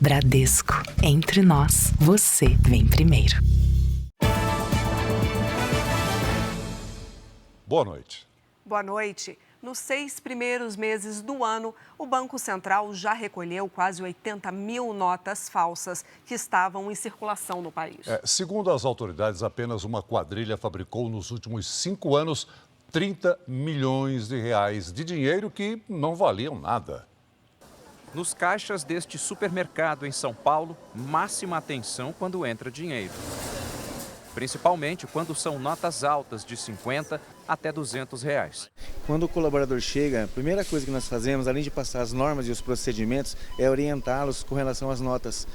Bradesco. Entre nós, você vem primeiro. Boa noite. Boa noite. Nos 6 primeiros meses do ano, o Banco Central já recolheu quase 80 mil notas falsas que estavam em circulação no país. Segundo as autoridades, apenas uma quadrilha fabricou nos últimos 5 anos 30 milhões de reais de dinheiro que não valiam nada. Nos caixas deste supermercado em São Paulo, máxima atenção quando entra dinheiro. Principalmente quando são notas altas de 50 até 200 reais. Quando o colaborador chega, a primeira coisa que nós fazemos, além de passar as normas e os procedimentos, é orientá-los com relação às notas.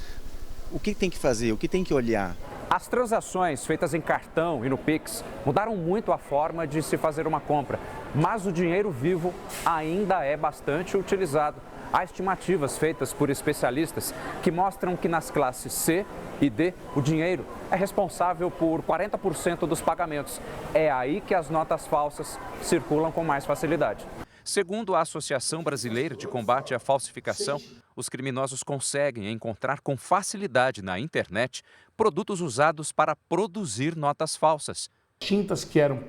O que tem que fazer, o que tem que olhar. As transações feitas em cartão e no Pix mudaram muito a forma de se fazer uma compra, mas o dinheiro vivo ainda é bastante utilizado. Há estimativas feitas por especialistas que mostram que nas classes C e D, o dinheiro é responsável por 40% dos pagamentos. É aí que as notas falsas circulam com mais facilidade. Segundo a Associação Brasileira de Combate à Falsificação, os criminosos conseguem encontrar com facilidade na internet produtos usados para produzir notas falsas. Tintas que eram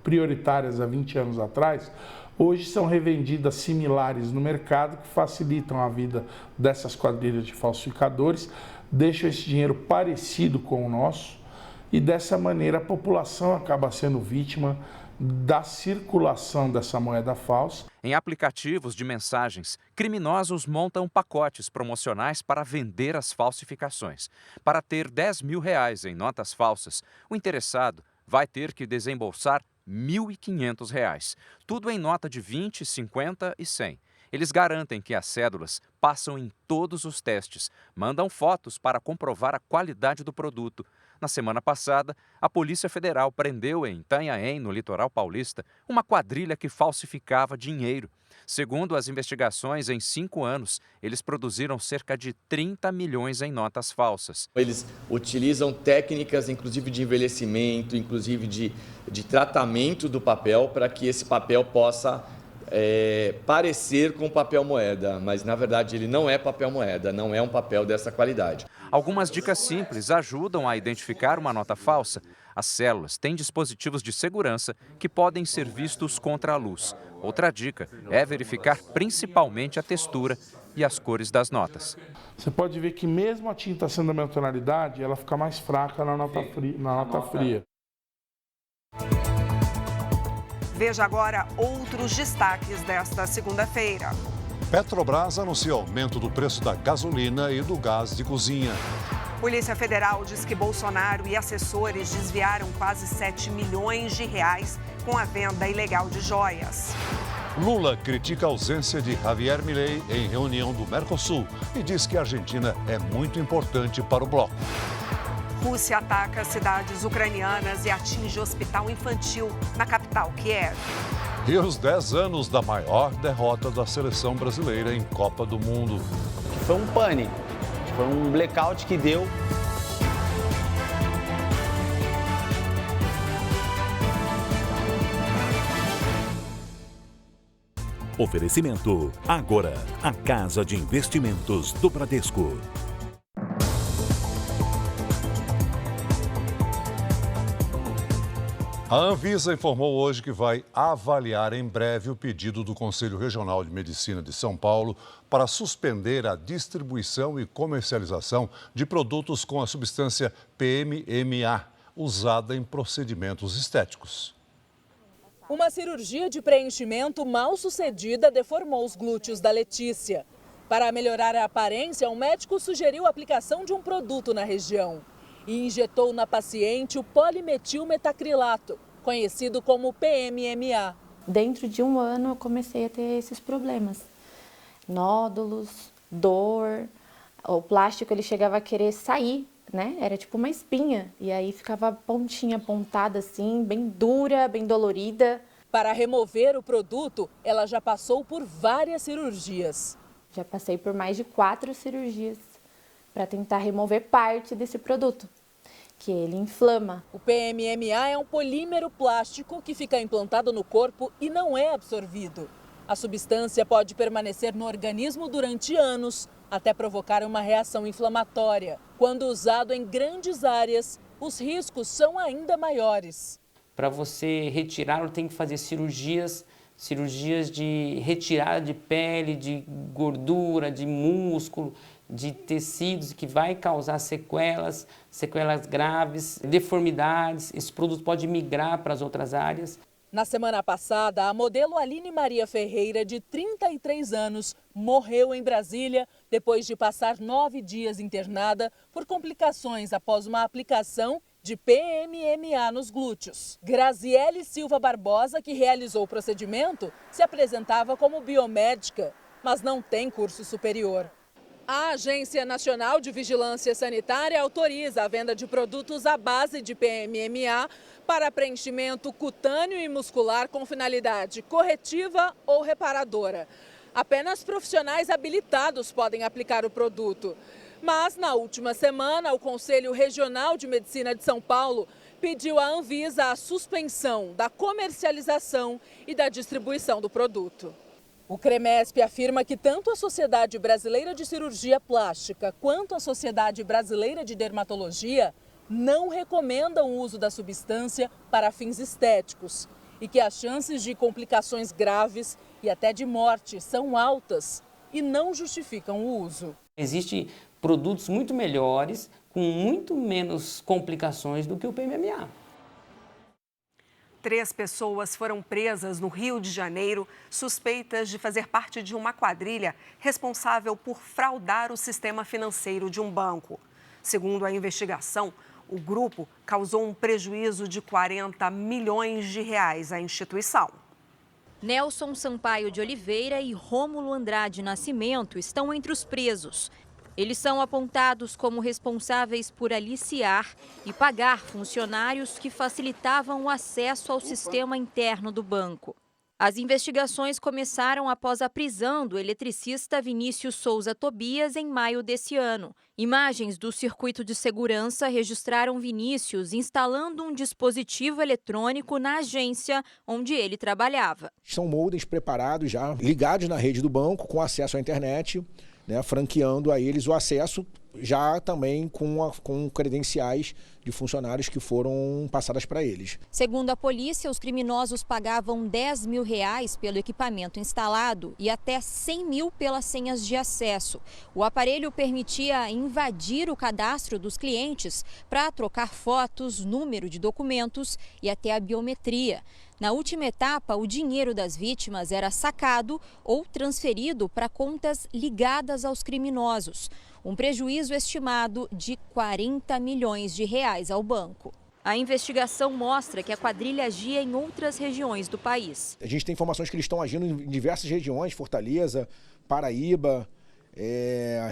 prioritárias há 20 anos atrás, hoje são revendidas similares no mercado que facilitam a vida dessas quadrilhas de falsificadores, deixam esse dinheiro parecido com o nosso e dessa maneira a população acaba sendo vítima da circulação dessa moeda falsa. Em aplicativos de mensagens, criminosos montam pacotes promocionais para vender as falsificações. Para ter 10 mil reais em notas falsas, o interessado vai ter que desembolsar R$ 1.500, tudo em nota de 20, 50 e 100. Eles garantem que as cédulas passam em todos os testes, mandam fotos para comprovar a qualidade do produto. Na semana passada, a Polícia Federal prendeu em Itanhaém, no litoral paulista, uma quadrilha que falsificava dinheiro. Segundo as investigações, em 5 anos, eles produziram cerca de 30 milhões em notas falsas. Eles utilizam técnicas, inclusive de envelhecimento, inclusive de tratamento do papel, para que esse papel possa parecer com papel moeda, mas na verdade ele não é papel moeda, não é um papel dessa qualidade. Algumas dicas simples ajudam a identificar uma nota falsa. As células têm dispositivos de segurança que podem ser vistos contra a luz. Outra dica é verificar principalmente a textura e as cores das notas. Você pode ver que mesmo a tinta sendo da mesma tonalidade, ela fica mais fraca na nota fria. Veja agora outros destaques desta segunda-feira. Petrobras anuncia aumento do preço da gasolina e do gás de cozinha. Polícia Federal diz que Bolsonaro e assessores desviaram quase 7 milhões de reais com a venda ilegal de joias. Lula critica a ausência de Javier Milei em reunião do Mercosul e diz que a Argentina é muito importante para o bloco. Rússia ataca cidades ucranianas e atinge hospital infantil na capital, Kiev. E os 10 anos da maior derrota da seleção brasileira em Copa do Mundo. Foi um pânico, foi um blackout que deu. Oferecimento. Agora, a Casa de Investimentos do Bradesco. A Anvisa informou hoje que vai avaliar em breve o pedido do Conselho Regional de Medicina de São Paulo para suspender a distribuição e comercialização de produtos com a substância PMMA, usada em procedimentos estéticos. Uma cirurgia de preenchimento mal sucedida deformou os glúteos da Letícia. Para melhorar a aparência, o médico sugeriu a aplicação de um produto na região e injetou na paciente o polimetilmetacrilato, conhecido como PMMA. Dentro de um ano eu comecei a ter esses problemas. Nódulos, dor, o plástico ele chegava a querer sair, né? Era tipo uma espinha e aí ficava pontinha, pontada assim, bem dura, bem dolorida. Para remover o produto, ela já passou por várias cirurgias. Já passei por mais de 4 cirurgias para tentar remover parte desse produto, que ele inflama. O PMMA é um polímero plástico que fica implantado no corpo e não é absorvido. A substância pode permanecer no organismo durante anos, até provocar uma reação inflamatória. Quando usado em grandes áreas, os riscos são ainda maiores. Para você retirá-lo, tem que fazer cirurgias de retirada de pele, de gordura, de músculo, de tecidos, que vai causar sequelas graves, deformidades. Esse produto pode migrar para as outras áreas. Na semana passada, a modelo Aline Maria Ferreira, de 33 anos, morreu em Brasília depois de passar 9 dias internada por complicações após uma aplicação de PMMA nos glúteos. Graziele Silva Barbosa, que realizou o procedimento, se apresentava como biomédica, mas não tem curso superior. A Agência Nacional de Vigilância Sanitária autoriza a venda de produtos à base de PMMA para preenchimento cutâneo e muscular com finalidade corretiva ou reparadora. Apenas profissionais habilitados podem aplicar o produto. Mas, na última semana, o Conselho Regional de Medicina de São Paulo pediu à Anvisa a suspensão da comercialização e da distribuição do produto. O CREMESP afirma que tanto a Sociedade Brasileira de Cirurgia Plástica quanto a Sociedade Brasileira de Dermatologia não recomendam o uso da substância para fins estéticos e que as chances de complicações graves e até de morte são altas e não justificam o uso. Existem produtos muito melhores, com muito menos complicações do que o PMMA. 3 pessoas foram presas no Rio de Janeiro, suspeitas de fazer parte de uma quadrilha responsável por fraudar o sistema financeiro de um banco. Segundo a investigação, o grupo causou um prejuízo de 40 milhões de reais à instituição. Nelson Sampaio de Oliveira e Rômulo Andrade Nascimento estão entre os presos. Eles são apontados como responsáveis por aliciar e pagar funcionários que facilitavam o acesso ao sistema interno do banco. As investigações começaram após a prisão do eletricista Vinícius Souza Tobias em maio desse ano. Imagens do circuito de segurança registraram Vinícius instalando um dispositivo eletrônico na agência onde ele trabalhava. São modems preparados já, ligados na rede do banco, com acesso à internet, franqueando a eles o acesso já também com credenciais de funcionários que foram passadas para eles. Segundo a polícia, os criminosos pagavam R$10 mil pelo equipamento instalado e até R$100 mil pelas senhas de acesso. O aparelho permitia invadir o cadastro dos clientes para trocar fotos, número de documentos e até a biometria. Na última etapa, o dinheiro das vítimas era sacado ou transferido para contas ligadas aos criminosos. Um prejuízo estimado de R$40 milhões ao banco. A investigação mostra que a quadrilha agia em outras regiões do país. A gente tem informações que eles estão agindo em diversas regiões, Fortaleza, Paraíba,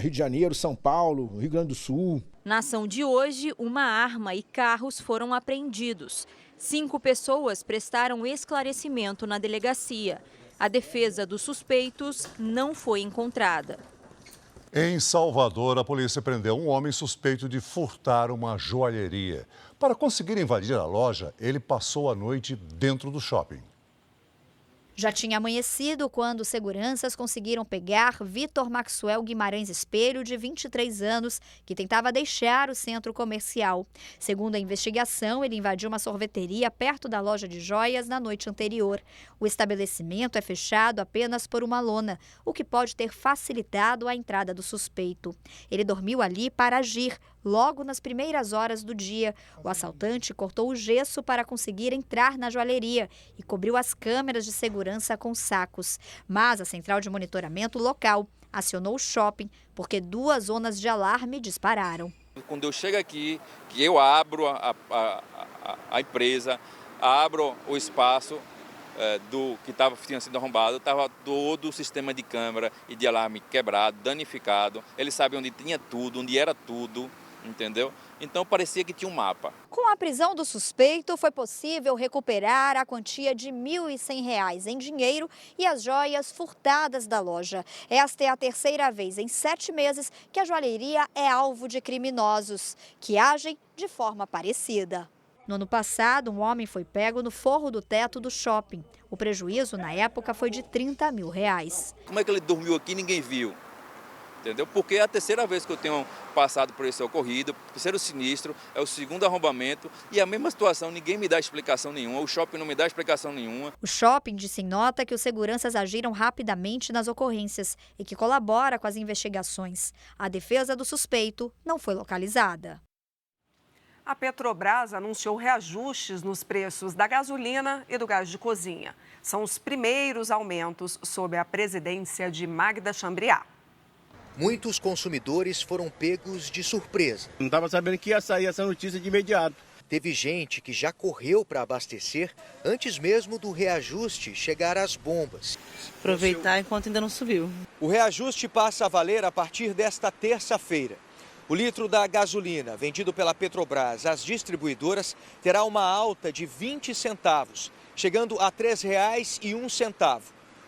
Rio de Janeiro, São Paulo, Rio Grande do Sul. Na ação de hoje, uma arma e carros foram apreendidos. 5 pessoas prestaram esclarecimento na delegacia. A defesa dos suspeitos não foi encontrada. Em Salvador, a polícia prendeu um homem suspeito de furtar uma joalheria. Para conseguir invadir a loja, ele passou a noite dentro do shopping. Já tinha amanhecido quando seguranças conseguiram pegar Vitor Maxwell Guimarães Espelho, de 23 anos, que tentava deixar o centro comercial. Segundo a investigação, ele invadiu uma sorveteria perto da loja de joias na noite anterior. O estabelecimento é fechado apenas por uma lona, o que pode ter facilitado a entrada do suspeito. Ele dormiu ali para agir. Logo nas primeiras horas do dia, o assaltante cortou o gesso para conseguir entrar na joalheria e cobriu as câmeras de segurança com sacos. Mas a central de monitoramento local acionou o shopping porque 2 zonas de alarme dispararam. Quando eu chego aqui, que eu abro a empresa, abro o espaço do que tinha sido arrombado, estava todo o sistema de câmera e de alarme quebrado, danificado. Eles sabem onde tinha tudo, onde era tudo. Entendeu? Então parecia que tinha um mapa. Com a prisão do suspeito, foi possível recuperar a quantia de R$ 1.100 em dinheiro e as joias furtadas da loja. Esta é a 3ª vez em 7 meses que a joalheria é alvo de criminosos, que agem de forma parecida. No ano passado, um homem foi pego no forro do teto do shopping. O prejuízo, na época, foi de R$30 mil. Como é que ele dormiu aqui e ninguém viu? Entendeu? Porque é a terceira vez que eu tenho passado por esse ocorrido, terceiro sinistro, é o segundo arrombamento e a mesma situação, ninguém me dá explicação nenhuma, o shopping não me dá explicação nenhuma. O shopping disse em nota que os seguranças agiram rapidamente nas ocorrências e que colabora com as investigações. A defesa do suspeito não foi localizada. A Petrobras anunciou reajustes nos preços da gasolina e do gás de cozinha. São os primeiros aumentos sob a presidência de Magda Chambriard. Muitos consumidores foram pegos de surpresa. Não estava sabendo que ia sair essa notícia de imediato. Teve gente que já correu para abastecer antes mesmo do reajuste chegar às bombas. Aproveitar enquanto ainda não subiu. O reajuste passa a valer a partir desta terça-feira. O litro da gasolina vendido pela Petrobras às distribuidoras terá uma alta de 20 centavos, chegando a R$ 3,01,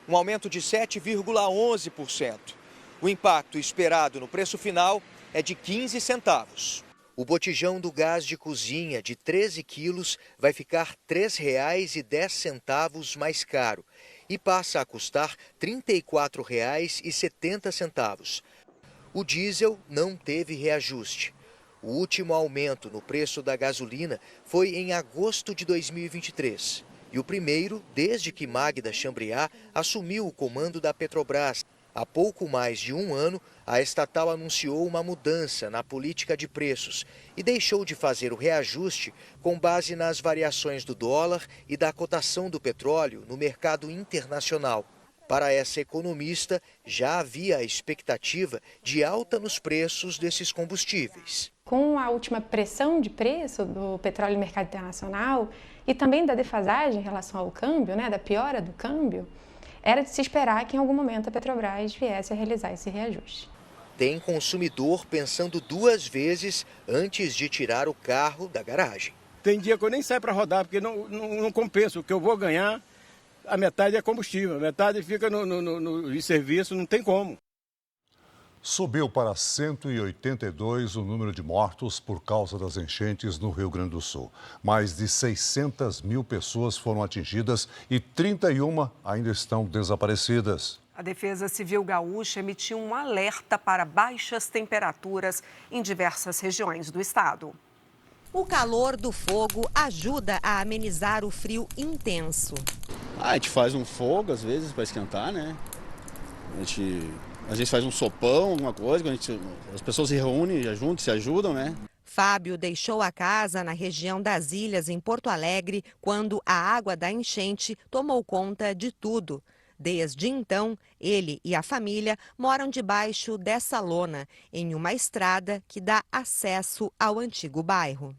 um aumento de 7,11%. O impacto esperado no preço final é de 15 centavos. O botijão do gás de cozinha de 13 quilos vai ficar R$ 3,10 mais caro e passa a custar R$ 34,70. O diesel não teve reajuste. O último aumento no preço da gasolina foi em agosto de 2023. E o primeiro desde que Magda Chambriard assumiu o comando da Petrobras. Há pouco mais de um ano, a estatal anunciou uma mudança na política de preços e deixou de fazer o reajuste com base nas variações do dólar e da cotação do petróleo no mercado internacional. Para essa economista, já havia a expectativa de alta nos preços desses combustíveis. Com a última pressão de preço do petróleo no mercado internacional e também da defasagem em relação ao câmbio, da piora do câmbio, era de se esperar que em algum momento a Petrobras viesse a realizar esse reajuste. Tem consumidor pensando duas vezes antes de tirar o carro da garagem. Tem dia que eu nem saio para rodar porque não compensa. O que eu vou ganhar, a metade é combustível, a metade fica no serviço, não tem como. Subiu para 182 o número de mortos por causa das enchentes no Rio Grande do Sul. Mais de 600 mil pessoas foram atingidas e 31 ainda estão desaparecidas. A Defesa Civil Gaúcha emitiu um alerta para baixas temperaturas em diversas regiões do estado. O calor do fogo ajuda a amenizar o frio intenso. A gente faz um fogo às vezes para esquentar, né? A gente faz um sopão, alguma coisa, as pessoas se reúnem juntos, se ajudam, né? Fábio deixou a casa na região das Ilhas, em Porto Alegre, quando a água da enchente tomou conta de tudo. Desde então, ele e a família moram debaixo dessa lona, em uma estrada que dá acesso ao antigo bairro.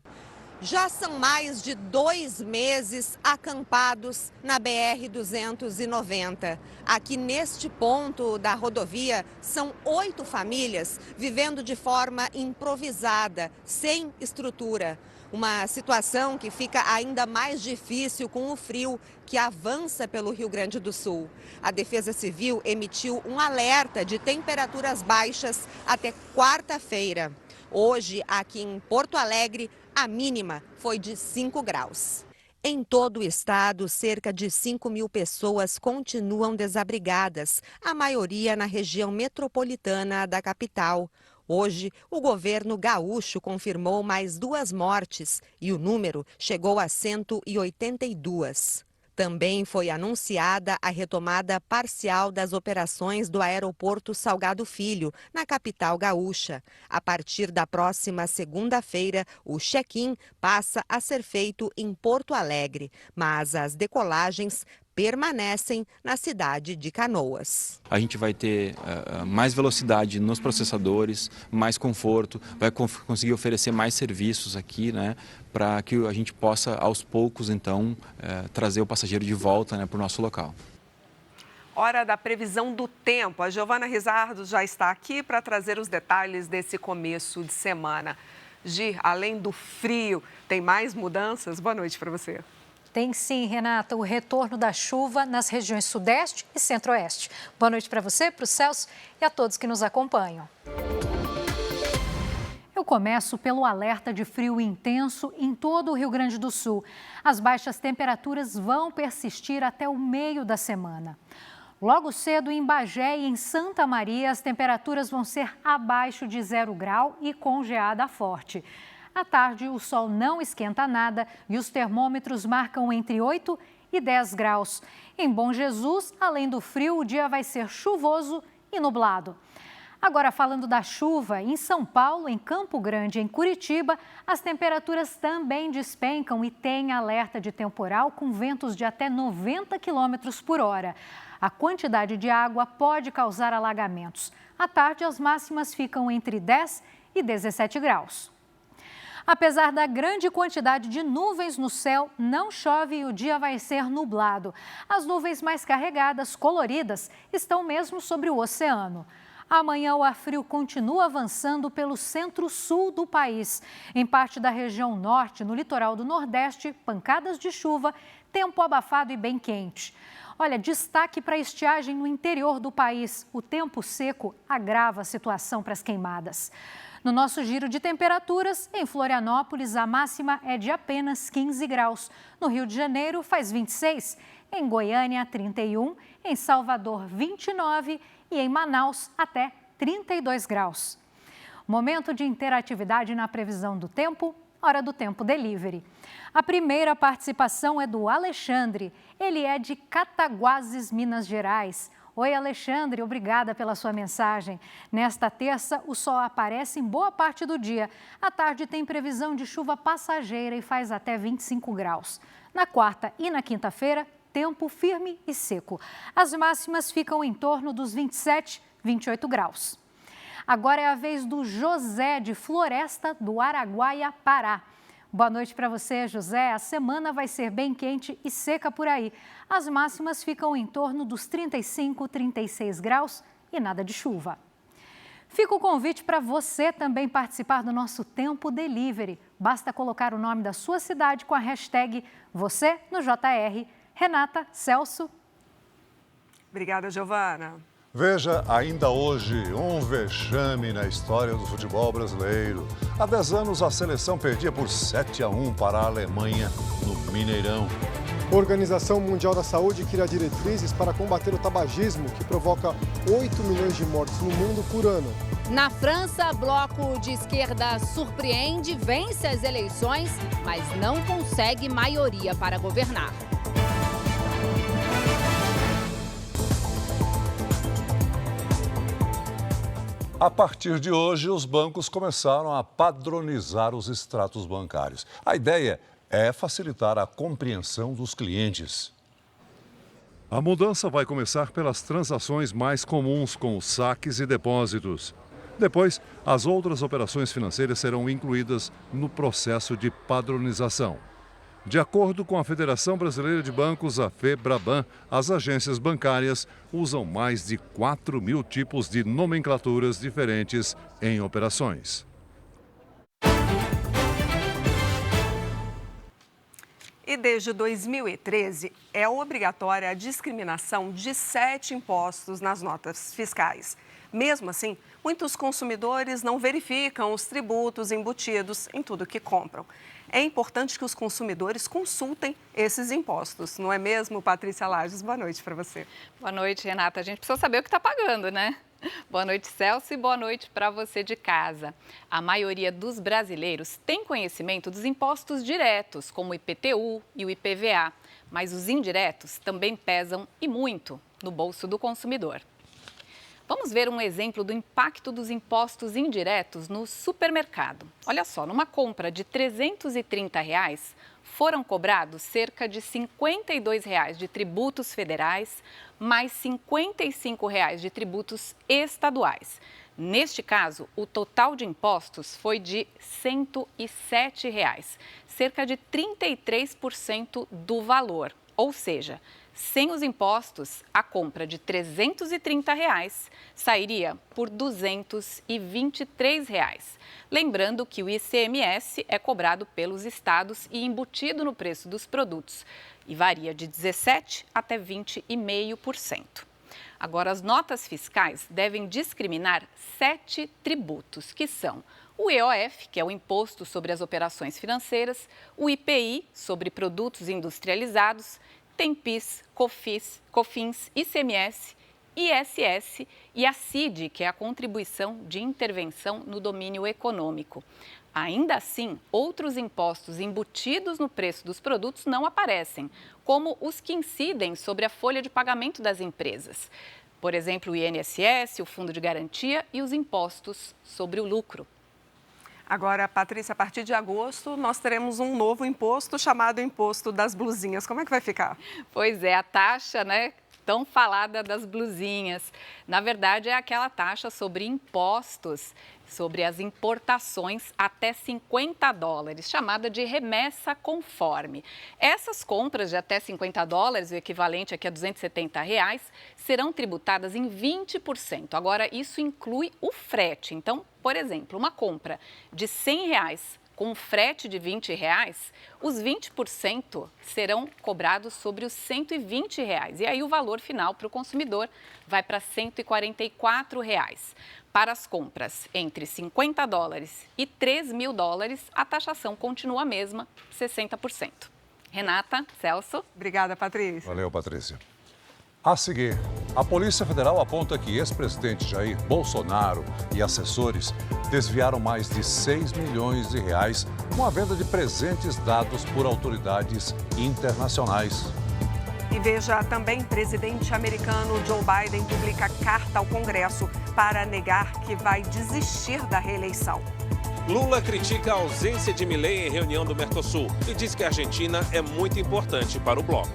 Já são mais de 2 meses acampados na BR-290. Aqui neste ponto da rodovia, são 8 famílias vivendo de forma improvisada, sem estrutura. Uma situação que fica ainda mais difícil com o frio que avança pelo Rio Grande do Sul. A Defesa Civil emitiu um alerta de temperaturas baixas até quarta-feira. Hoje, aqui em Porto Alegre, a mínima foi de 5 graus. Em todo o estado, cerca de 5 mil pessoas continuam desabrigadas, a maioria na região metropolitana da capital. Hoje, o governo gaúcho confirmou mais 2 mortes e o número chegou a 182. Também foi anunciada a retomada parcial das operações do aeroporto Salgado Filho, na capital gaúcha. A partir da próxima segunda-feira, o check-in passa a ser feito em Porto Alegre, mas as decolagens permanecem na cidade de Canoas. A gente vai ter mais velocidade nos processadores, mais conforto, vai conseguir oferecer mais serviços aqui, né, para que a gente possa, aos poucos, então, trazer o passageiro de volta, para o nosso local. Hora da previsão do tempo. A Giovana Rizardo já está aqui para trazer os detalhes desse começo de semana. Gi, além do frio, tem mais mudanças? Boa noite para você. Tem sim, Renata, o retorno da chuva nas regiões sudeste e centro-oeste. Boa noite para você, para o Celso e a todos que nos acompanham. Eu começo pelo alerta de frio intenso em todo o Rio Grande do Sul. As baixas temperaturas vão persistir até o meio da semana. Logo cedo, em Bagé e em Santa Maria, as temperaturas vão ser abaixo de 0 grau e com geada forte. À tarde, o sol não esquenta nada e os termômetros marcam entre 8 e 10 graus. Em Bom Jesus, além do frio, o dia vai ser chuvoso e nublado. Agora, falando da chuva, em São Paulo, em Campo Grande e em Curitiba, as temperaturas também despencam e tem alerta de temporal com ventos de até 90 km por hora. A quantidade de água pode causar alagamentos. À tarde, as máximas ficam entre 10 e 17 graus. Apesar da grande quantidade de nuvens no céu, não chove e o dia vai ser nublado. As nuvens mais carregadas, coloridas, estão mesmo sobre o oceano. Amanhã o ar frio continua avançando pelo centro-sul do país. Em parte da região norte, no litoral do Nordeste, pancadas de chuva, tempo abafado e bem quente. Olha, destaque para a estiagem no interior do país. O tempo seco agrava a situação para as queimadas. No nosso giro de temperaturas, em Florianópolis, a máxima é de apenas 15 graus. No Rio de Janeiro, faz 26. Em Goiânia, 31. Em Salvador, 29. E em Manaus, até 32 graus. Momento de interatividade na previsão do tempo, Hora do Tempo Delivery. A primeira participação é do Alexandre. Ele é de Cataguases, Minas Gerais. Oi, Alexandre, obrigada pela sua mensagem. Nesta terça, o sol aparece em boa parte do dia. À tarde tem previsão de chuva passageira e faz até 25 graus. Na quarta e na quinta-feira, tempo firme e seco. As máximas ficam em torno dos 27, 28 graus. Agora é a vez do José, de Floresta do Araguaia, Pará. Boa noite para você, José. A semana vai ser bem quente e seca por aí. As máximas ficam em torno dos 35, 36 graus e nada de chuva. Fica o convite para você também participar do nosso Tempo Delivery. Basta colocar o nome da sua cidade com a hashtag você no JR. Renata, Celso. Obrigada, Giovana. Veja ainda hoje um vexame na história do futebol brasileiro. Há 10 anos, a seleção perdia por 7-1 para a Alemanha no Mineirão. A Organização Mundial da Saúde cria diretrizes para combater o tabagismo, que provoca 8 milhões de mortes no mundo por ano. Na França, bloco de esquerda surpreende, vence as eleições, mas não consegue maioria para governar. A partir de hoje, os bancos começaram a padronizar os extratos bancários. A ideia é facilitar a compreensão dos clientes. A mudança vai começar pelas transações mais comuns, com os saques e depósitos. Depois, as outras operações financeiras serão incluídas no processo de padronização. De acordo com a Federação Brasileira de Bancos, a FEBRABAN, as agências bancárias usam mais de 4.000 tipos de nomenclaturas diferentes em operações. E desde 2013, é obrigatória a discriminação de 7 impostos nas notas fiscais. Mesmo assim, muitos consumidores não verificam os tributos embutidos em tudo que compram. É importante que os consumidores consultem esses impostos, não é mesmo, Patrícia Lages? Boa noite para você. Boa noite, Renata. A gente precisa saber o que está pagando, né? Boa noite, Celso, e boa noite para você de casa. A maioria dos brasileiros tem conhecimento dos impostos diretos, como o IPTU e o IPVA, mas os indiretos também pesam e muito no bolso do consumidor. Vamos ver um exemplo do impacto dos impostos indiretos no supermercado. Olha só, numa compra de R$ 330, foram cobrados cerca de R$ 52 de tributos federais, mais R$ 55 de tributos estaduais. Neste caso, o total de impostos foi de R$ 107, cerca de 33% do valor, ou seja, sem os impostos, a compra de R$ 330 sairia por R$ 223. Lembrando que o ICMS é cobrado pelos estados e embutido no preço dos produtos e varia de 17% até 20,5%. Agora, as notas fiscais devem discriminar 7 tributos, que são o EOF, que é o Imposto sobre as Operações Financeiras, o IPI, sobre produtos industrializados, tem PIS, COFINS, ICMS, ISS e a CID, que é a Contribuição de Intervenção no Domínio Econômico. Ainda assim, outros impostos embutidos no preço dos produtos não aparecem, como os que incidem sobre a folha de pagamento das empresas. Por exemplo, o INSS, o Fundo de Garantia e os impostos sobre o lucro. Agora, Patrícia, a partir de agosto, nós teremos um novo imposto chamado Imposto das Blusinhas. Como é que vai ficar? Pois é, a taxa, tão falada das blusinhas. Na verdade, é aquela taxa sobre impostos sobre as importações até $50, chamada de remessa conforme. Essas compras de até $50, o equivalente aqui a R$270, serão tributadas em 20%. Agora, isso inclui o frete. Então, por exemplo, uma compra de R$100 com frete de R$20, os 20% serão cobrados sobre os R$120. E aí o valor final para o consumidor vai para R$144. Para as compras entre $50 e $3.000, a taxação continua a mesma, 60%. Renata, Celso. Obrigada, Patrícia. Valeu, Patrícia. A seguir, a Polícia Federal aponta que ex-presidente Jair Bolsonaro e assessores desviaram mais de R$6 milhões com a venda de presentes dados por autoridades internacionais. E veja também, presidente americano Joe Biden publica carta ao Congresso para negar que vai desistir da reeleição. Lula critica a ausência de Milei em reunião do Mercosul e diz que a Argentina é muito importante para o bloco.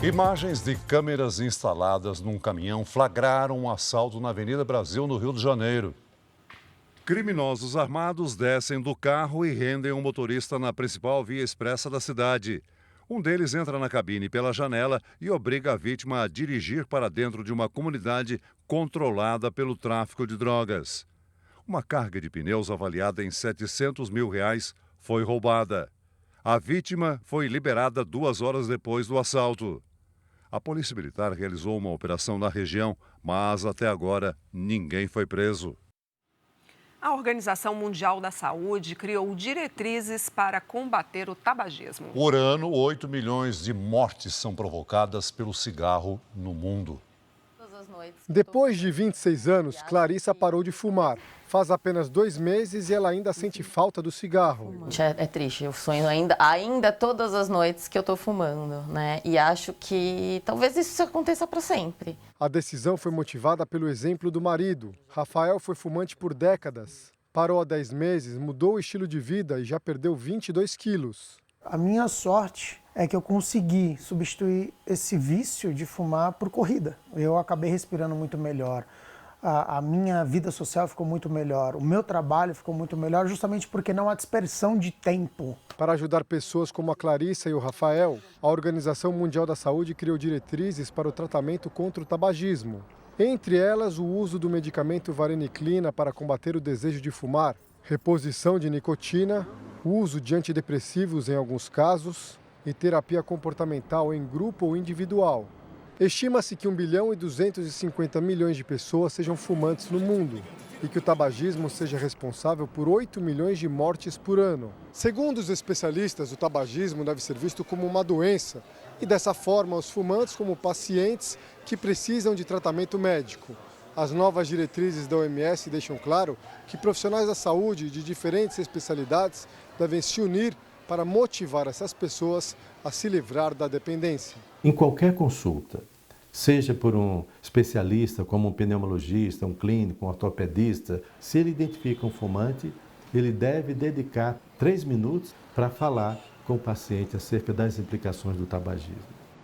Imagens de câmeras instaladas num caminhão flagraram um assalto na Avenida Brasil, no Rio de Janeiro. Criminosos armados descem do carro e rendem um motorista na principal via expressa da cidade. Um deles entra na cabine pela janela e obriga a vítima a dirigir para dentro de uma comunidade controlada pelo tráfico de drogas. Uma carga de pneus avaliada em R$700 mil foi roubada. A vítima foi liberada 2 horas depois do assalto. A Polícia Militar realizou uma operação na região, mas até agora ninguém foi preso. A Organização Mundial da Saúde criou diretrizes para combater o tabagismo. Por ano, 8 milhões de mortes são provocadas pelo cigarro no mundo. Depois de 26 anos, Clarissa parou de fumar. Faz apenas 2 meses e ela ainda sente falta do cigarro. É triste, eu sonho ainda todas as noites que eu estou fumando, né? E acho que talvez isso aconteça para sempre. A decisão foi motivada pelo exemplo do marido. Rafael foi fumante por décadas. Parou há 10 meses, mudou o estilo de vida e já perdeu 22 quilos. A minha sorte é que eu consegui substituir esse vício de fumar por corrida. Eu acabei respirando muito melhor. A minha vida social ficou muito melhor. O meu trabalho ficou muito melhor justamente porque não há dispersão de tempo. Para ajudar pessoas como a Clarissa e o Rafael, a Organização Mundial da Saúde criou diretrizes para o tratamento contra o tabagismo. Entre elas, o uso do medicamento vareniclina para combater o desejo de fumar, reposição de nicotina, uso de antidepressivos em alguns casos e terapia comportamental em grupo ou individual. Estima-se que 1 bilhão e 250 milhões de pessoas sejam fumantes no mundo e que o tabagismo seja responsável por 8 milhões de mortes por ano. Segundo os especialistas, o tabagismo deve ser visto como uma doença e, dessa forma, os fumantes como pacientes que precisam de tratamento médico. As novas diretrizes da OMS deixam claro que profissionais da saúde de diferentes especialidades devem se unir para motivar essas pessoas a se livrar da dependência. Em qualquer consulta, seja por um especialista como um pneumologista, um clínico, um ortopedista, se ele identifica um fumante, ele deve dedicar 3 minutos para falar com o paciente acerca das implicações do tabagismo.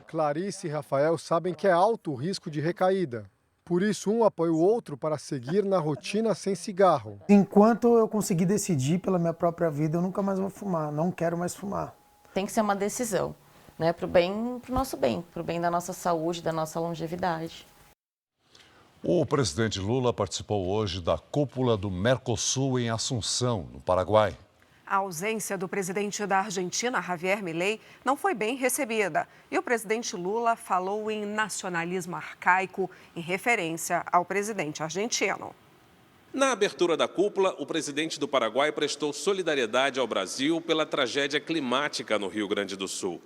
Clarice e Rafael sabem que é alto o risco de recaída. Por isso, um apoia o outro para seguir na rotina sem cigarro. Enquanto eu conseguir decidir pela minha própria vida, eu nunca mais vou fumar, não quero mais fumar. Tem que ser uma decisão, né? Para o nosso bem, para o bem da nossa saúde, da nossa longevidade. O presidente Lula participou hoje da cúpula do Mercosul em Assunção, no Paraguai. A ausência do presidente da Argentina, Javier Milei, não foi bem recebida. E o presidente Lula falou em nacionalismo arcaico, em referência ao presidente argentino. Na abertura da cúpula, o presidente do Paraguai prestou solidariedade ao Brasil pela tragédia climática no Rio Grande do Sul.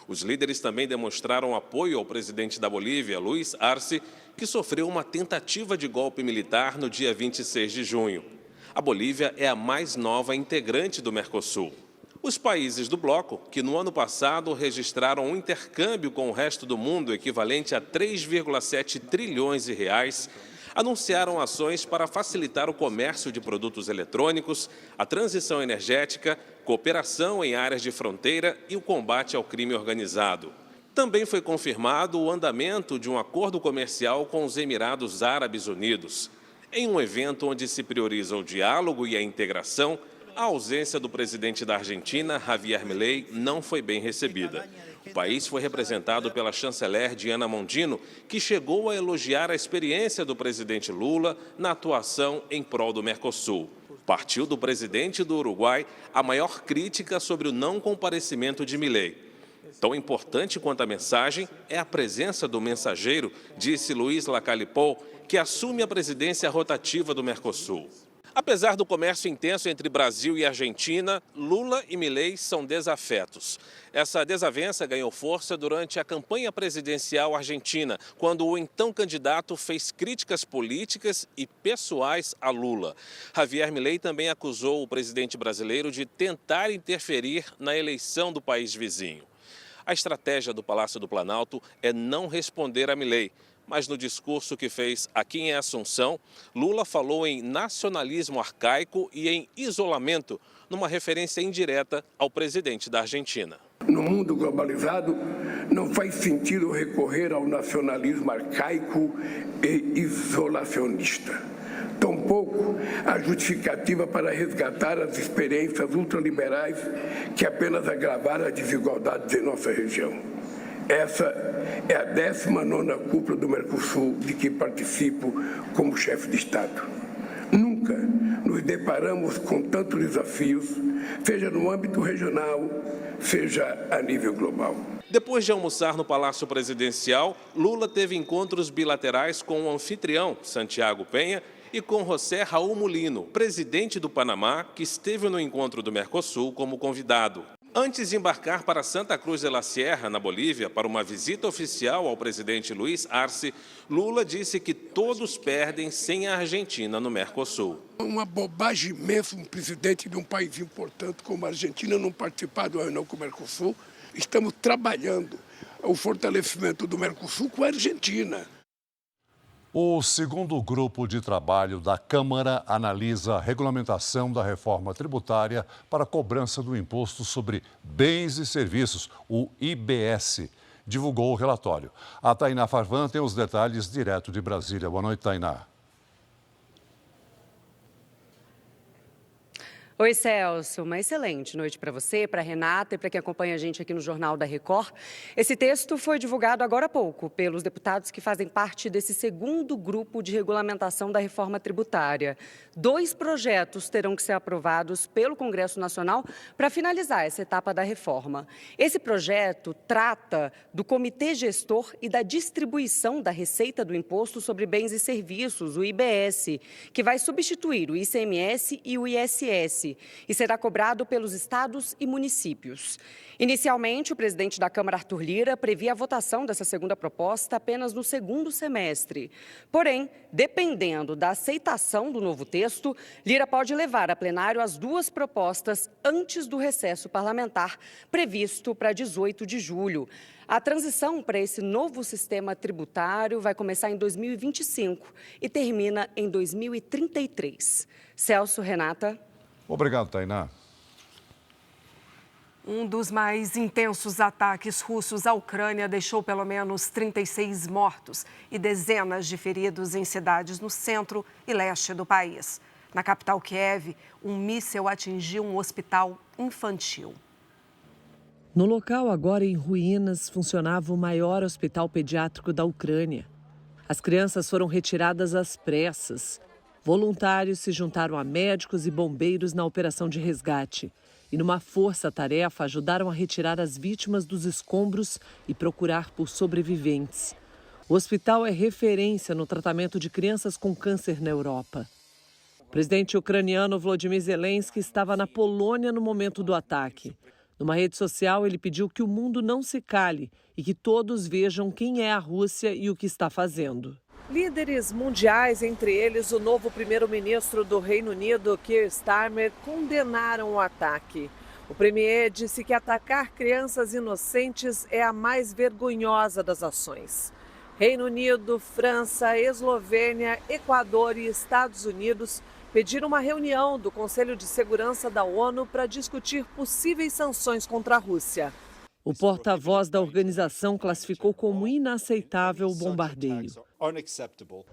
Os líderes também demonstraram apoio ao presidente da Bolívia, Luiz Arce, que sofreu uma tentativa de golpe militar no dia 26 de junho. A Bolívia é a mais nova integrante do Mercosul. Os países do bloco, que no ano passado registraram um intercâmbio com o resto do mundo equivalente a 3,7 trilhões de reais, anunciaram ações para facilitar o comércio de produtos eletrônicos, a transição energética, cooperação em áreas de fronteira e o combate ao crime organizado. Também foi confirmado o andamento de um acordo comercial com os Emirados Árabes Unidos. Em um evento onde se prioriza o diálogo e a integração, a ausência do presidente da Argentina, Javier Milei, não foi bem recebida. O país foi representado pela chanceler Diana Mondino, que chegou a elogiar a experiência do presidente Lula na atuação em prol do Mercosul. Partiu do presidente do Uruguai a maior crítica sobre o não comparecimento de Milei. Tão importante quanto a mensagem é a presença do mensageiro, disse Luiz Lacalle Pou, que assume a presidência rotativa do Mercosul. Apesar do comércio intenso entre Brasil e Argentina, Lula e Milei são desafetos. Essa desavença ganhou força durante a campanha presidencial argentina, quando o então candidato fez críticas políticas e pessoais a Lula. Javier Milei também acusou o presidente brasileiro de tentar interferir na eleição do país vizinho. A estratégia do Palácio do Planalto é não responder a Milei. Mas no discurso que fez aqui em Assunção, Lula falou em nacionalismo arcaico e em isolamento, numa referência indireta ao presidente da Argentina. No mundo globalizado, não faz sentido recorrer ao nacionalismo arcaico e isolacionista. Tampouco a justificativa para resgatar as experiências ultraliberais que apenas agravaram as desigualdades em nossa região. Essa é a 19ª cúpula do Mercosul de que participo como chefe de Estado. Nunca nos deparamos com tantos desafios, seja no âmbito regional, seja a nível global. Depois de almoçar no Palácio Presidencial, Lula teve encontros bilaterais com o anfitrião, Santiago Penha, e com José Raul Mulino, presidente do Panamá, que esteve no encontro do Mercosul como convidado. Antes de embarcar para Santa Cruz de la Sierra, na Bolívia, para uma visita oficial ao presidente Luiz Arce, Lula disse que todos perdem sem a Argentina no Mercosul. Uma bobagem imensa um presidente de um país importante como a Argentina não participar da reunião com o Mercosul. Estamos trabalhando o fortalecimento do Mercosul com a Argentina. O segundo grupo de trabalho da Câmara analisa a regulamentação da reforma tributária para a cobrança do Imposto sobre Bens e Serviços, o IBS. Divulgou o relatório. A Tainá Farvan tem os detalhes direto de Brasília. Boa noite, Tainá. Oi, Celso. Uma excelente noite para você, para a Renata e para quem acompanha a gente aqui no Jornal da Record. Esse texto foi divulgado agora há pouco pelos deputados que fazem parte desse segundo grupo de regulamentação da reforma tributária. 2 projetos terão que ser aprovados pelo Congresso Nacional para finalizar essa etapa da reforma. Esse projeto trata do Comitê Gestor e da distribuição da receita do Imposto sobre Bens e Serviços, o IBS, que vai substituir o ICMS e o ISS. E será cobrado pelos estados e municípios. Inicialmente, o presidente da Câmara, Arthur Lira, previa a votação dessa segunda proposta apenas no segundo semestre. Porém, dependendo da aceitação do novo texto, Lira pode levar a plenário as 2 propostas antes do recesso parlamentar, previsto para 18 de julho. A transição para esse novo sistema tributário vai começar em 2025 e termina em 2033. Celso, Renata. Obrigado, Tainá. Um dos mais intensos ataques russos à Ucrânia deixou pelo menos 36 mortos e dezenas de feridos em cidades no centro e leste do país. Na capital Kiev, um míssil atingiu um hospital infantil. No local, agora em ruínas, funcionava o maior hospital pediátrico da Ucrânia. As crianças foram retiradas às pressas. Voluntários se juntaram a médicos e bombeiros na operação de resgate. e numa força-tarefa ajudaram a retirar as vítimas dos escombros e procurar por sobreviventes. O hospital é referência no tratamento de crianças com câncer na Europa. O presidente ucraniano Volodymyr Zelensky estava na Polônia no momento do ataque. Numa rede social, ele pediu que o mundo não se cale e que todos vejam quem é a Rússia e o que está fazendo. Líderes mundiais, entre eles o novo primeiro-ministro do Reino Unido, Keir Starmer, condenaram o ataque. O premier disse que atacar crianças inocentes é a mais vergonhosa das ações. Reino Unido, França, Eslovênia, Equador e Estados Unidos pediram uma reunião do Conselho de Segurança da ONU para discutir possíveis sanções contra a Rússia. O porta-voz da organização classificou como inaceitável o bombardeio.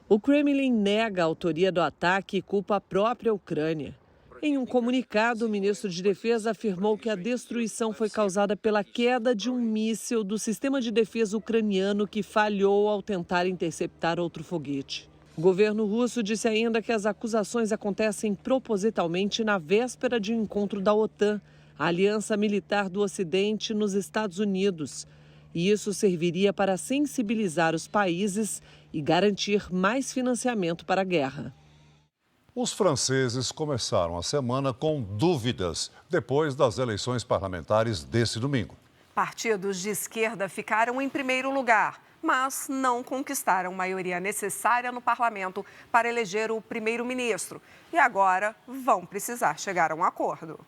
O Kremlin nega a autoria do ataque e culpa a própria Ucrânia. Em um comunicado, o ministro de Defesa afirmou que a destruição foi causada pela queda de um míssil do sistema de defesa ucraniano que falhou ao tentar interceptar outro foguete. O governo russo disse ainda que as acusações acontecem propositalmente na véspera de um encontro da OTAN, a aliança militar do Ocidente, nos Estados Unidos. E isso serviria para sensibilizar os países e garantir mais financiamento para a guerra. Os franceses começaram a semana com dúvidas depois das eleições parlamentares desse domingo. Partidos de esquerda ficaram em primeiro lugar, mas não conquistaram maioria necessária no parlamento para eleger o primeiro-ministro. E agora vão precisar chegar a um acordo.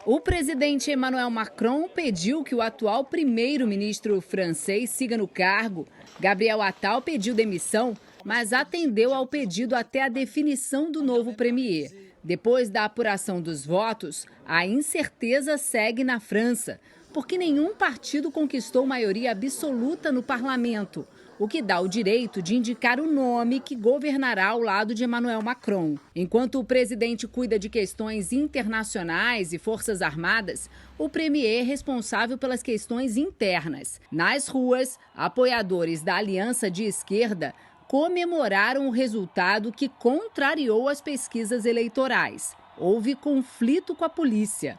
O presidente Emmanuel Macron pediu que o atual primeiro-ministro francês siga no cargo. Gabriel Attal pediu demissão, mas atendeu ao pedido até a definição do novo premier. Depois da apuração dos votos, a incerteza segue na França, porque nenhum partido conquistou maioria absoluta no parlamento, o que dá o direito de indicar o nome que governará ao lado de Emmanuel Macron. Enquanto o presidente cuida de questões internacionais e forças armadas, o premier é responsável pelas questões internas. Nas ruas, apoiadores da aliança de esquerda comemoraram o resultado que contrariou as pesquisas eleitorais. Houve conflito com a polícia.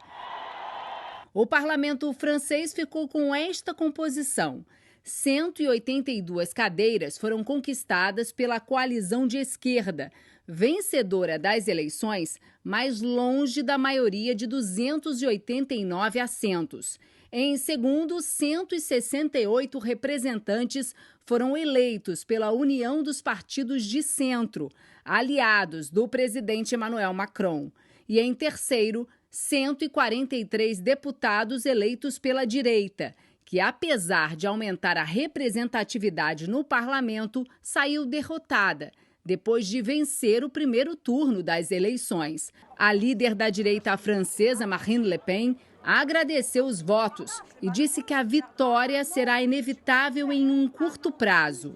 O parlamento francês ficou com esta composição. 182 cadeiras foram conquistadas pela coalizão de esquerda, vencedora das eleições, mas longe da maioria de 289 assentos. Em segundo, 168 representantes foram eleitos pela União dos Partidos de Centro, aliados do presidente Emmanuel Macron. E em terceiro, 143 deputados eleitos pela direita, que, apesar de aumentar a representatividade no parlamento, saiu derrotada, depois de vencer o primeiro turno das eleições. A líder da direita francesa, Marine Le Pen, agradeceu os votos e disse que a vitória será inevitável em um curto prazo.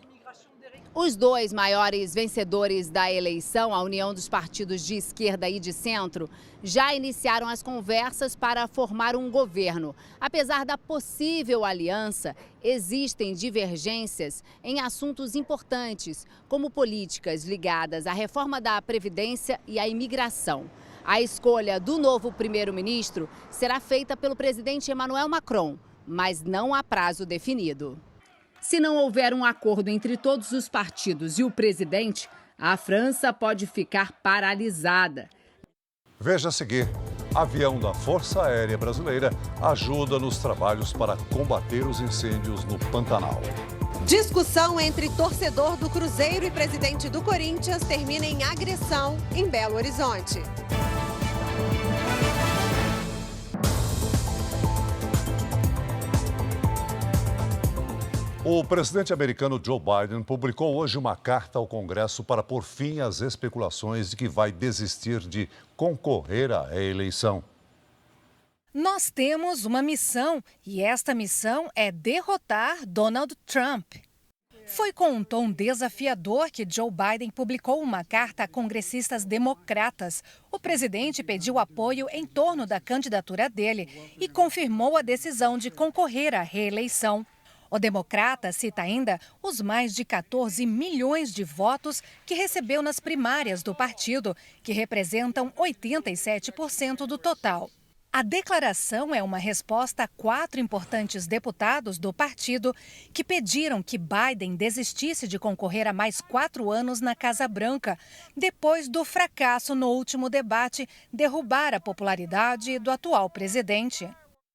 Os dois maiores vencedores da eleição, a União dos Partidos de Esquerda e de Centro, já iniciaram as conversas para formar um governo. Apesar da possível aliança, existem divergências em assuntos importantes, como políticas ligadas à reforma da Previdência e à imigração. A escolha do novo primeiro-ministro será feita pelo presidente Emmanuel Macron, mas não há prazo definido. Se não houver um acordo entre todos os partidos e o presidente, a França pode ficar paralisada. Veja a seguir. Avião da Força Aérea Brasileira ajuda nos trabalhos para combater os incêndios no Pantanal. Discussão entre torcedor do Cruzeiro e presidente do Corinthians termina em agressão em Belo Horizonte. O presidente americano Joe Biden publicou hoje uma carta ao Congresso para pôr fim às especulações de que vai desistir de concorrer à reeleição. Nós temos uma missão e esta missão é derrotar Donald Trump. Foi com um tom desafiador que Joe Biden publicou uma carta a congressistas democratas. O presidente pediu apoio em torno da candidatura dele e confirmou a decisão de concorrer à reeleição. O democrata cita ainda os mais de 14 milhões de votos que recebeu nas primárias do partido, que representam 87% do total. A declaração é uma resposta a 4 importantes deputados do partido que pediram que Biden desistisse de concorrer a mais 4 anos na Casa Branca, depois do fracasso no último debate derrubar a popularidade do atual presidente.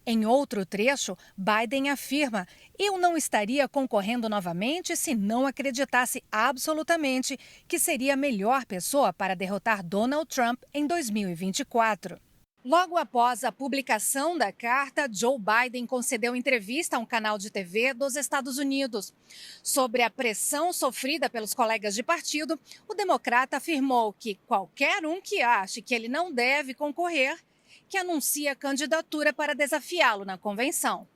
Em outro trecho, Biden afirma: "Eu não estaria concorrendo novamente se não acreditasse absolutamente que seria a melhor pessoa para derrotar Donald Trump em 2024. Logo após a publicação da carta, Joe Biden concedeu entrevista a um canal de TV dos Estados Unidos. Sobre a pressão sofrida pelos colegas de partido, o democrata afirmou que qualquer um que ache que ele não deve concorrer, que anuncia candidatura para desafiá-lo na convenção.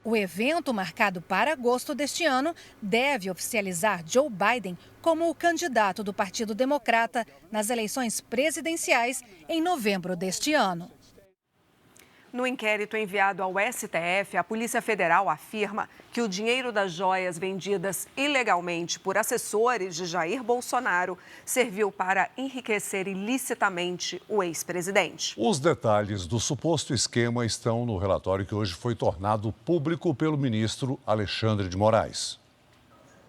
O evento, marcado para agosto deste ano, deve oficializar Joe Biden como o candidato do Partido Democrata nas eleições presidenciais em novembro deste ano. No inquérito enviado ao STF, a Polícia Federal afirma que o dinheiro das joias vendidas ilegalmente por assessores de Jair Bolsonaro serviu para enriquecer ilicitamente o ex-presidente. Os detalhes do suposto esquema estão no relatório que hoje foi tornado público pelo ministro Alexandre de Moraes.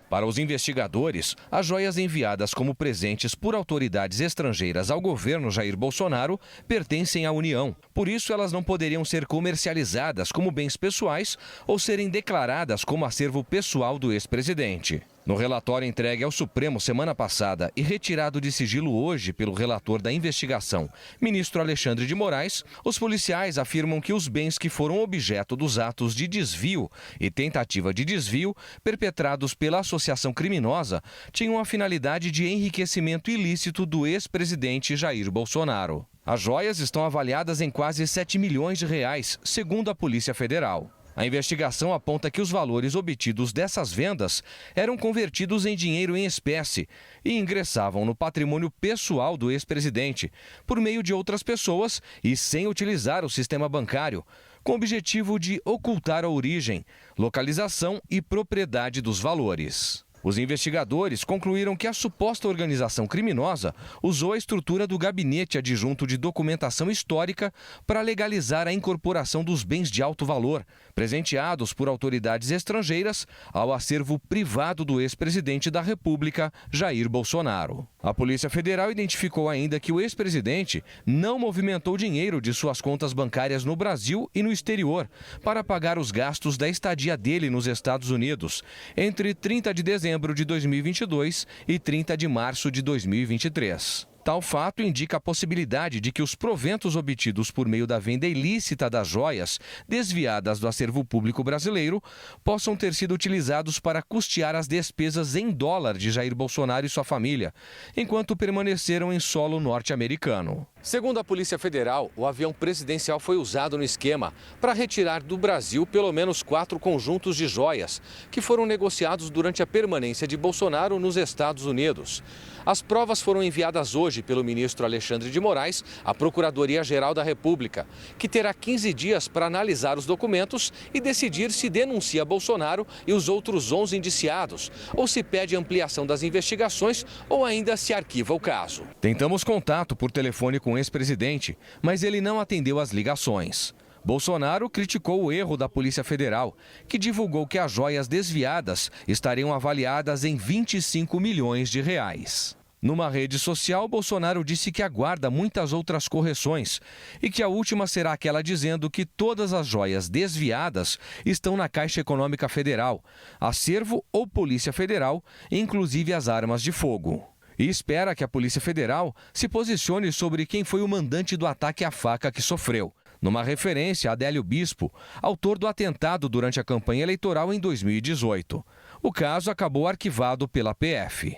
Para os investigadores, as joias enviadas como presentes por autoridades estrangeiras ao governo Jair Bolsonaro pertencem à União. Por isso, elas não poderiam ser comercializadas como bens pessoais ou serem declaradas como acervo pessoal do ex-presidente. No relatório entregue ao Supremo semana passada e retirado de sigilo hoje pelo relator da investigação, ministro Alexandre de Moraes, os policiais afirmam que os bens que foram objeto dos atos de desvio e tentativa de desvio perpetrados pela associação criminosa tinham a finalidade de enriquecimento ilícito do ex-presidente Jair Bolsonaro. As joias estão avaliadas em quase 7 milhões de reais, segundo a Polícia Federal. A investigação aponta que os valores obtidos dessas vendas eram convertidos em dinheiro em espécie e ingressavam no patrimônio pessoal do ex-presidente por meio de outras pessoas e sem utilizar o sistema bancário, com o objetivo de ocultar a origem, localização e propriedade dos valores. Os investigadores concluíram que a suposta organização criminosa usou a estrutura do Gabinete Adjunto de Documentação Histórica para legalizar a incorporação dos bens de alto valor, presenteados por autoridades estrangeiras, ao acervo privado do ex-presidente da República, Jair Bolsonaro. A Polícia Federal identificou ainda que o ex-presidente não movimentou dinheiro de suas contas bancárias no Brasil e no exterior para pagar os gastos da estadia dele nos Estados Unidos, entre 30 de dezembro de 2022 e 30 de março de 2023. Tal fato indica a possibilidade de que os proventos obtidos por meio da venda ilícita das joias desviadas do acervo público brasileiro possam ter sido utilizados para custear as despesas em dólar de Jair Bolsonaro e sua família, enquanto permaneceram em solo norte-americano. Segundo a Polícia Federal, o avião presidencial foi usado no esquema para retirar do Brasil pelo menos 4 conjuntos de joias que foram negociados durante a permanência de Bolsonaro nos Estados Unidos. As provas foram enviadas hoje pelo ministro Alexandre de Moraes à Procuradoria-Geral da República, que terá 15 dias para analisar os documentos e decidir se denuncia Bolsonaro e os outros 11 indiciados, ou se pede ampliação das investigações ou ainda se arquiva o caso. Tentamos contato por telefone com o ex-presidente, mas ele não atendeu às ligações. Bolsonaro criticou o erro da Polícia Federal, que divulgou que as joias desviadas estariam avaliadas em 25 milhões de reais. Numa rede social, Bolsonaro disse que aguarda muitas outras correções e que a última será aquela dizendo que todas as joias desviadas estão na Caixa Econômica Federal, acervo ou Polícia Federal, inclusive as armas de fogo. E espera que a Polícia Federal se posicione sobre quem foi o mandante do ataque à faca que sofreu, numa referência a Adélio Bispo, autor do atentado durante a campanha eleitoral em 2018. O caso acabou arquivado pela PF.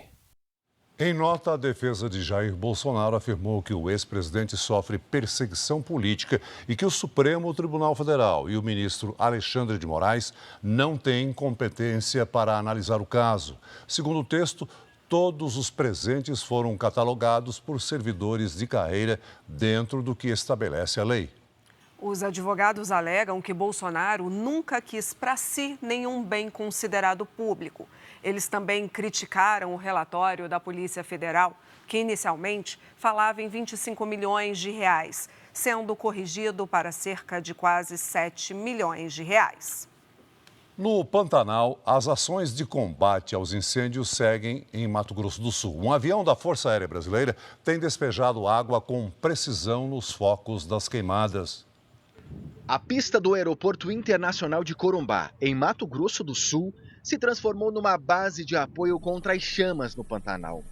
Em nota, a defesa de Jair Bolsonaro afirmou que o ex-presidente sofre perseguição política e que o Supremo Tribunal Federal e o ministro Alexandre de Moraes não têm competência para analisar o caso. Segundo o texto, todos os presentes foram catalogados por servidores de carreira dentro do que estabelece a lei. Os advogados alegam que Bolsonaro nunca quis para si nenhum bem considerado público. Eles também criticaram o relatório da Polícia Federal, que inicialmente falava em 25 milhões de reais. sendo corrigido para cerca de quase 7 milhões de reais. No Pantanal, as ações de combate aos incêndios seguem em Mato Grosso do Sul. Um avião da Força Aérea Brasileira tem despejado água com precisão nos focos das queimadas. A pista do Aeroporto Internacional de Corumbá, em Mato Grosso do Sul, se transformou numa base de apoio contra as chamas no Pantanal.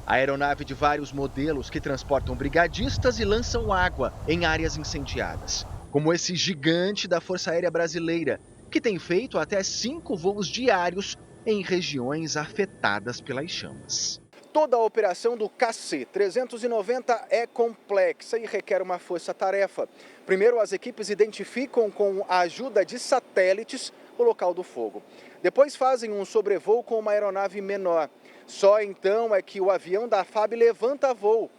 A aeronave de vários modelos que transportam brigadistas e lançam água em áreas incendiadas, como esse gigante da Força Aérea Brasileira, que tem feito até 5 voos diários em regiões afetadas pelas chamas. Toda a operação do KC-390 é complexa e requer uma força-tarefa. Primeiro, as equipes identificam com a ajuda de satélites o local do fogo. Depois fazem um sobrevoo com uma aeronave menor. Só então é que o avião da FAB levanta voo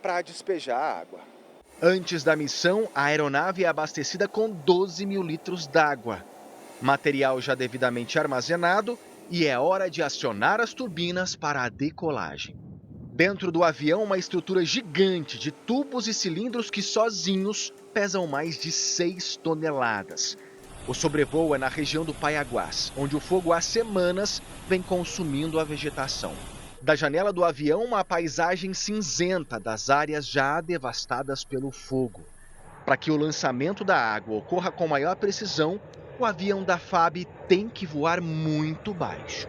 para despejar a água. Antes da missão, a aeronave é abastecida com 12 mil litros d'água. Material já devidamente armazenado e é hora de acionar as turbinas para a decolagem. Dentro do avião, uma estrutura gigante de tubos e cilindros que sozinhos pesam mais de 6 toneladas. O sobrevoo é na região do Paiaguás, onde o fogo há semanas vem consumindo a vegetação. Da janela do avião, uma paisagem cinzenta das áreas já devastadas pelo fogo. Para que o lançamento da água ocorra com maior precisão, o avião da FAB tem que voar muito baixo.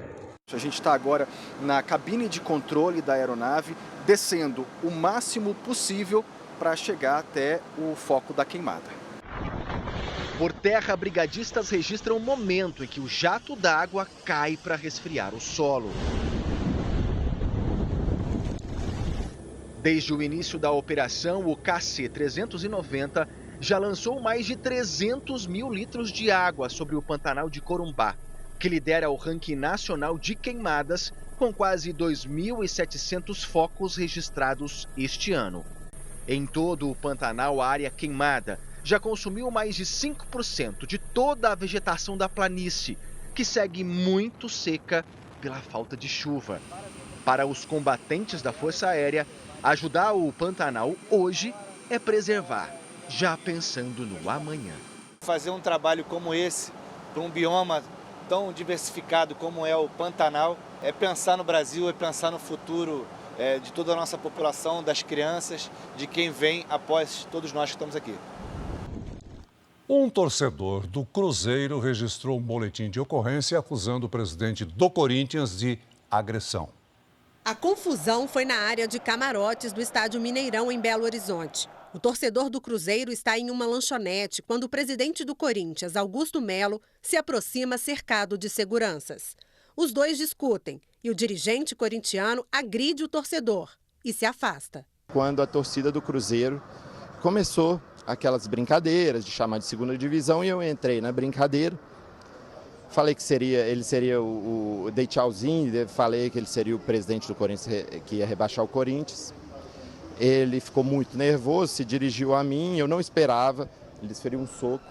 A gente está agora na cabine de controle da aeronave, descendo o máximo possível para chegar até o foco da queimada. Por terra, brigadistas registram o momento em que o jato d'água cai para resfriar o solo. Desde o início da operação, o KC-390 já lançou mais de 300 mil litros de água sobre o Pantanal de Corumbá, que lidera o ranking nacional de queimadas, com quase 2.700 focos registrados este ano. Em todo o Pantanal, a área queimada já consumiu mais de 5% de toda a vegetação da planície, que segue muito seca pela falta de chuva. Para os combatentes da Força Aérea, ajudar o Pantanal hoje é preservar, já pensando no amanhã. Fazer um trabalho como esse, para um bioma tão diversificado como é o Pantanal, é pensar no Brasil, é pensar no futuro de toda a nossa população, das crianças, de quem vem após todos nós que estamos aqui. Um torcedor do Cruzeiro registrou um boletim de ocorrência acusando o presidente do Corinthians de agressão. A confusão foi na área de camarotes do estádio Mineirão, em Belo Horizonte. O torcedor do Cruzeiro está em uma lanchonete quando o presidente do Corinthians, Augusto Melo, se aproxima cercado de seguranças. Os dois discutem e o dirigente corintiano agride o torcedor e se afasta. Quando a torcida do Cruzeiro começou aquelas brincadeiras de chamar de segunda divisão e eu entrei na brincadeira, falei que ele seria dei tchauzinho, falei que ele seria o presidente do Corinthians que ia rebaixar o Corinthians. Ele ficou muito nervoso, se dirigiu a mim, eu não esperava, ele desferiu um soco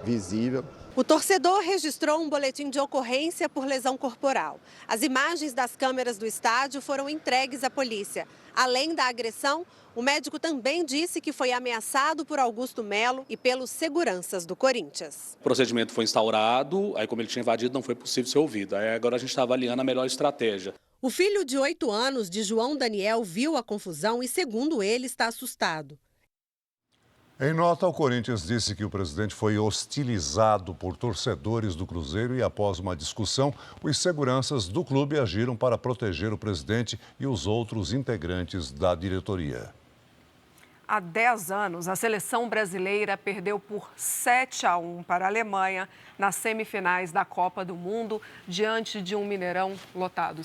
visível. O torcedor registrou um boletim de ocorrência por lesão corporal. As imagens das câmeras do estádio foram entregues à polícia. Além da agressão, o médico também disse que foi ameaçado por Augusto Melo e pelos seguranças do Corinthians. O procedimento foi instaurado, aí como ele tinha invadido, não foi possível ser ouvido. Aí agora a gente está avaliando a melhor estratégia. O filho de 8 anos de João Daniel viu a confusão e, segundo ele, está assustado. Em nota, o Corinthians disse que o presidente foi hostilizado por torcedores do Cruzeiro e, após uma discussão, os seguranças do clube agiram para proteger o presidente e os outros integrantes da diretoria. Há 10 anos, a seleção brasileira perdeu por 7-1 para a Alemanha nas semifinais da Copa do Mundo, diante de um Mineirão lotado.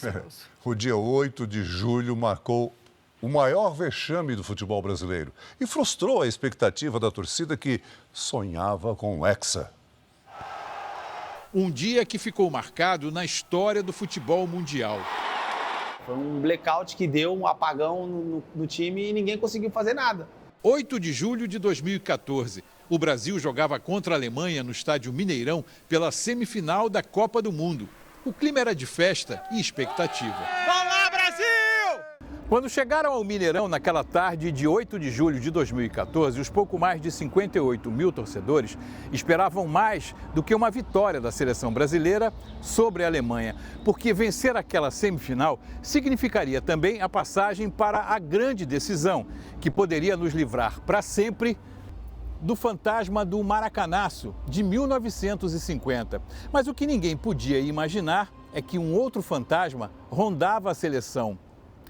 O dia 8 de julho marcou o maior vexame do futebol brasileiro e frustrou a expectativa da torcida que sonhava com o Hexa. Um dia que ficou marcado na história do futebol mundial. Foi um blackout que deu um apagão no time e ninguém conseguiu fazer nada. 8 de julho de 2014. O Brasil jogava contra a Alemanha no estádio Mineirão pela semifinal da Copa do Mundo. O clima era de festa e expectativa. Vamos lá, Brasil! Quando chegaram ao Mineirão naquela tarde de 8 de julho de 2014, os pouco mais de 58 mil torcedores esperavam mais do que uma vitória da seleção brasileira sobre a Alemanha, porque vencer aquela semifinal significaria também a passagem para a grande decisão, que poderia nos livrar para sempre do fantasma do Maracanaço de 1950. Mas o que ninguém podia imaginar é que um outro fantasma rondava a seleção: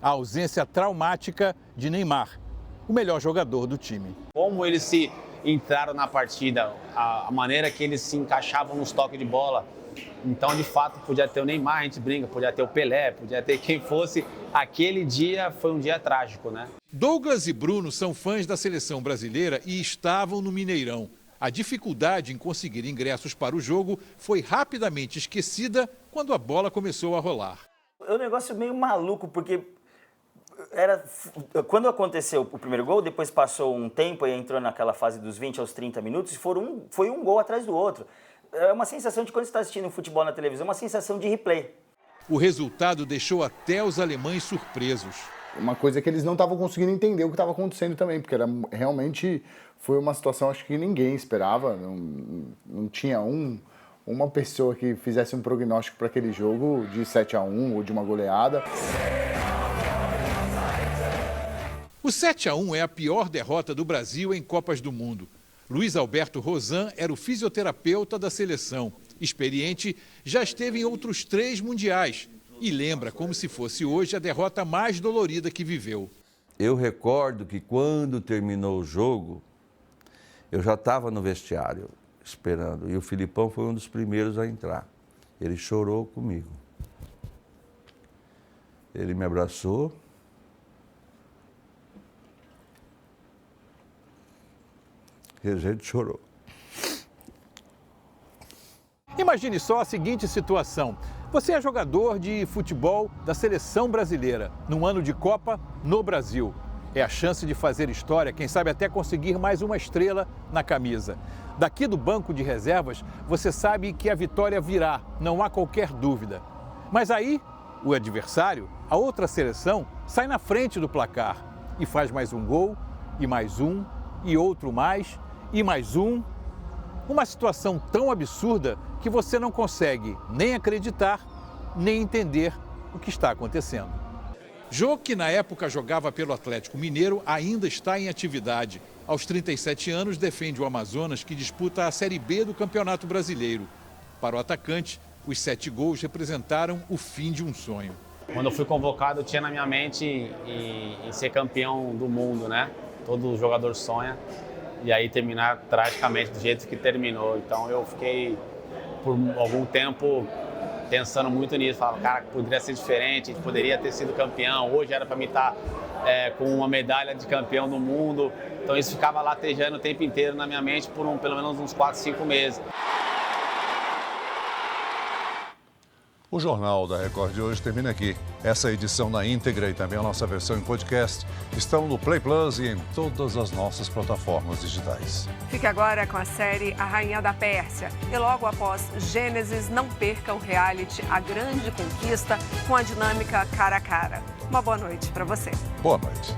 a ausência traumática de Neymar, o melhor jogador do time. Como eles se entraram na partida, a maneira que eles se encaixavam nos toques de bola. Então, de fato, podia ter o Neymar, a gente brinca, podia ter o Pelé, podia ter quem fosse. Aquele dia foi um dia trágico, né? Douglas e Bruno são fãs da seleção brasileira e estavam no Mineirão. A dificuldade em conseguir ingressos para o jogo foi rapidamente esquecida quando a bola começou a rolar. É um negócio meio maluco, porque quando aconteceu o primeiro gol, depois passou um tempo e entrou naquela fase dos 20 aos 30 minutos, foi um gol atrás do outro. É uma sensação de quando você está assistindo um futebol na televisão, uma sensação de replay. O resultado deixou até os alemães surpresos. Uma coisa que eles não estavam conseguindo entender o que estava acontecendo também, porque realmente foi uma situação, acho que ninguém esperava, não tinha uma pessoa que fizesse um prognóstico para aquele jogo de 7-1 ou de uma goleada. O 7-1 é a pior derrota do Brasil em Copas do Mundo. Luiz Alberto Rozan era o fisioterapeuta da seleção. Experiente, já esteve em outros 3 mundiais e lembra como se fosse hoje a derrota mais dolorida que viveu. Eu recordo que quando terminou o jogo, eu já estava no vestiário esperando e o Filipão foi um dos primeiros a entrar. Ele chorou comigo. Ele me abraçou. E a gente chorou. Imagine só a seguinte situação. Você é jogador de futebol da seleção brasileira, num ano de Copa no Brasil. É a chance de fazer história, quem sabe até conseguir mais uma estrela na camisa. Daqui do banco de reservas, você sabe que a vitória virá, não há qualquer dúvida. Mas aí, o adversário, a outra seleção, sai na frente do placar e faz mais um gol, e mais um, e outro mais, e mais um. Uma situação tão absurda que você não consegue nem acreditar, nem entender o que está acontecendo. Jô, que na época jogava pelo Atlético Mineiro, ainda está em atividade. Aos 37 anos, defende o Amazonas, que disputa a Série B do Campeonato Brasileiro. Para o atacante, os 7 gols representaram o fim de um sonho. Quando eu fui convocado, eu tinha na minha mente em ser campeão do mundo, né? Todo jogador sonha. E aí terminar tragicamente do jeito que terminou. Então eu fiquei por algum tempo pensando muito nisso. Falava, cara, poderia ser diferente, a gente poderia ter sido campeão. Hoje era para mim estar com uma medalha de campeão do mundo. Então isso ficava latejando o tempo inteiro na minha mente por pelo menos uns 4, 5 meses. O Jornal da Record de hoje termina aqui. Essa edição na íntegra e também a nossa versão em podcast estão no Play Plus e em todas as nossas plataformas digitais. Fique agora com a série A Rainha da Pérsia. E logo após Gênesis, não perca o reality A Grande Conquista com a dinâmica cara a cara. Uma boa noite para você. Boa noite.